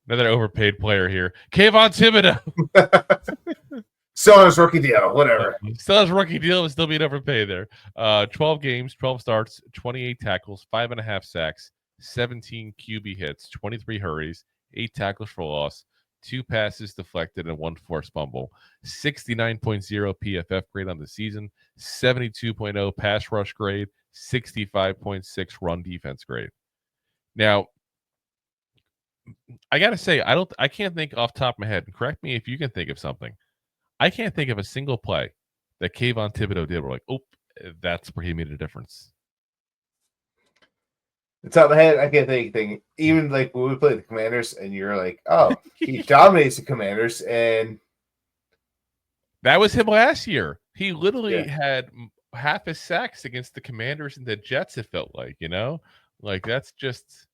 Another overpaid player here. Kayvon Thibodeaux. Still on his rookie deal, whatever. Still has rookie deal, but still being overpaid there. 12 games, 12 starts, 28 tackles, 5.5 sacks, 17 QB hits, 23 hurries, 8 tackles for loss, 2 passes deflected, and 1 forced fumble. 69.0 PFF grade on the season, 72.0 pass rush grade, 65.6 run defense grade. Now, I gotta say, I can't think off the top of my head. And correct me if you can think of something. I can't think of a single play that Kayvon Thibodeaux did. We're like, oh, that's where he made a difference. The top of my head, I can't think anything. Even like when we played the Commanders, and you're like, oh, he dominates the Commanders, and that was him last year. He literally had half his sacks against the Commanders and the Jets. It felt like, like that's just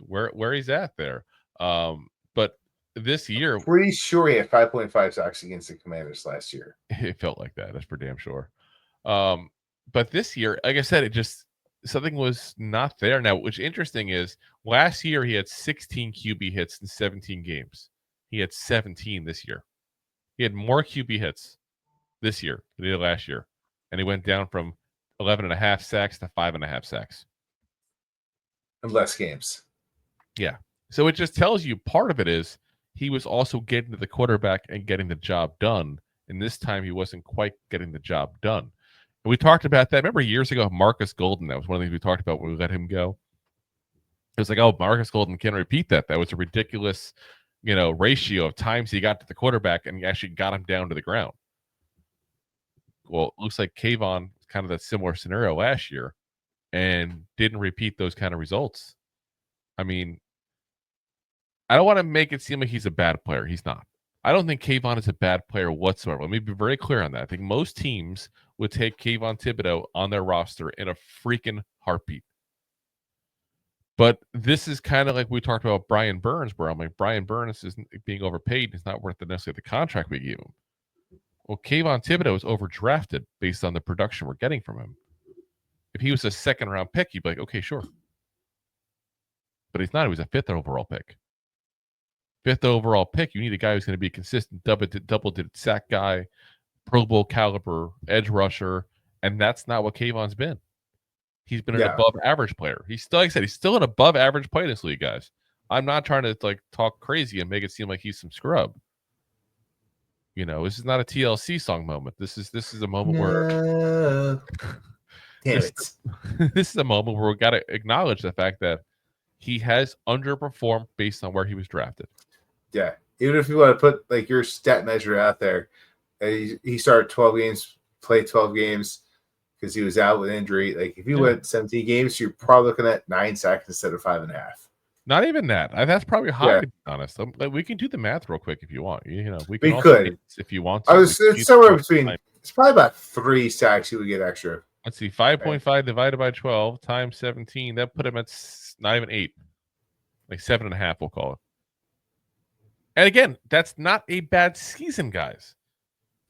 where he's at there. But this year, pretty sure he had 5.5 sacks against the Commanders last year. It felt like that. That's for damn sure. But this year, like I said, it just something was not there. Now, what's interesting is last year he had 16 QB hits in 17 games. He had 17 this year. He had more QB hits this year than he did last year, and he went down from 11.5 sacks to 5.5 sacks. In less games. Yeah. So it just tells you part of it is he was also getting to the quarterback and getting the job done. And this time he wasn't quite getting the job done. And we talked about that. Remember years ago, Marcus Golden, that was one of the things we talked about when we let him go. It was like, oh, Marcus Golden can't repeat that. That was a ridiculous, ratio of times he got to the quarterback and he actually got him down to the ground. Well, it looks like Kayvon kind of that similar scenario last year and didn't repeat those kind of results. I mean, I don't want to make it seem like he's a bad player. He's not. I don't think Kayvon is a bad player whatsoever. Let me be very clear on that. I think most teams would take Kayvon Thibodeaux on their roster in a freaking heartbeat. But this is kind of like we talked about Brian Burns, where I'm like, Brian Burns is being overpaid. He's not worth necessarily the contract we gave him. Well, Kayvon Thibodeaux is overdrafted based on the production we're getting from him. If he was a second-round pick, you'd be like, okay, sure. But he's not. He was a fifth overall pick. Fifth overall pick, you need a guy who's going to be a consistent double-digit sack guy, Pro Bowl caliber edge rusher, and that's not what Kayvon's been. He's been an above-average player. He's still, like I said, he's still an above-average player in this league, guys. I'm not trying to talk crazy and make it seem like he's some scrub. This is not a TLC song moment. This is a moment where this is a moment where we got to acknowledge the fact that he has underperformed based on where he was drafted. Yeah. Even if you want to put your stat measure out there, he started 12 games, played 12 games because he was out with injury. If you went 17 games, you're probably looking at 9 sacks instead of 5.5. Not even that. That's probably high, to be honest. We can do the math real quick if you want. We could if you want to. It's somewhere between. It's probably about 3 sacks he would get extra. Let's see, 5.5 divided by 12 times 17. That put him at not even 8, 7.5. We'll call it. And again, that's not a bad season, guys.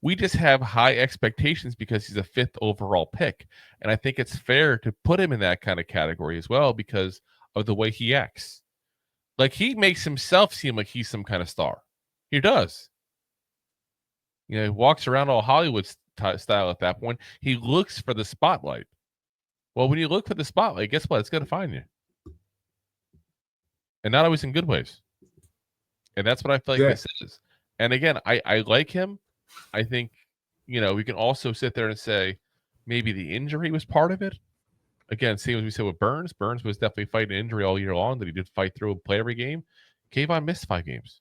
We just have high expectations because he's a 5th overall pick, and I think it's fair to put him in that kind of category as well because of the way he acts. He makes himself seem like he's some kind of star. He does. He walks around all Hollywood style at that point. He looks for the spotlight. Well, when you look for the spotlight, guess what? It's going to find you. And not always in good ways. And that's what I feel like this is. And again, I like him. I think, we can also sit there and say maybe the injury was part of it. Again, same as we said with Burns. Burns was definitely fighting injury all year long that he did fight through and play every game. Kayvon missed 5 games.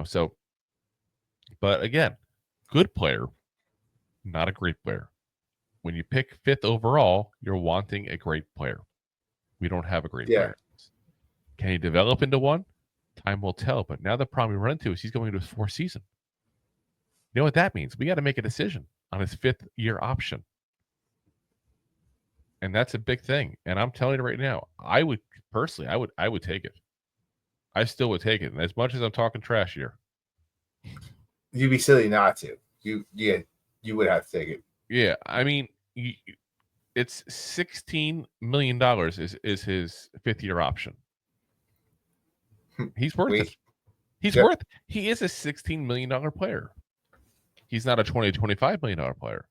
So, but again, good player, not a great player. When you pick 5th overall, you're wanting a great player. We don't have a great player. Can he develop into one? Time will tell. But now the problem we run into is he's going into his 4th season. You know what that means? We got to make a decision on his 5th year option. And that's a big thing. And I'm telling you right now, I would personally, I would take it. I still would take it. And as much as I'm talking trash here, you'd be silly not to. You would have to take it. Yeah, I mean, it's $16 million is his 5th year option. He's worth it. He's worth. He is a $16 million player. He's not a $20-25 million player,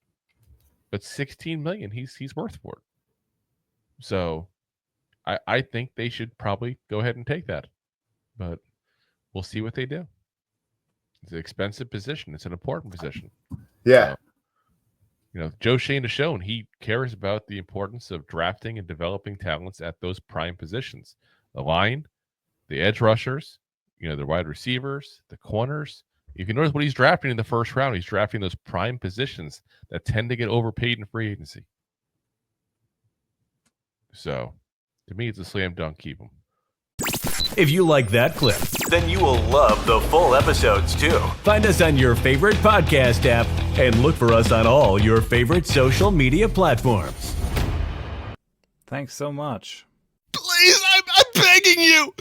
but $16 million. He's worth for it. So, I think they should probably go ahead and take that, but we'll see what they do. It's an expensive position. It's an important position. Yeah. So, Joe Schoen has shown he cares about the importance of drafting and developing talents at those prime positions. The line, the edge rushers, the wide receivers, the corners. If you notice what he's drafting in the first round, he's drafting those prime positions that tend to get overpaid in free agency. So, to me, it's a slam dunk. Keep him. If you like that clip, then you will love the full episodes too. Find us on your favorite podcast app and look for us on all your favorite social media platforms. Thanks so much. Please, I'm begging you.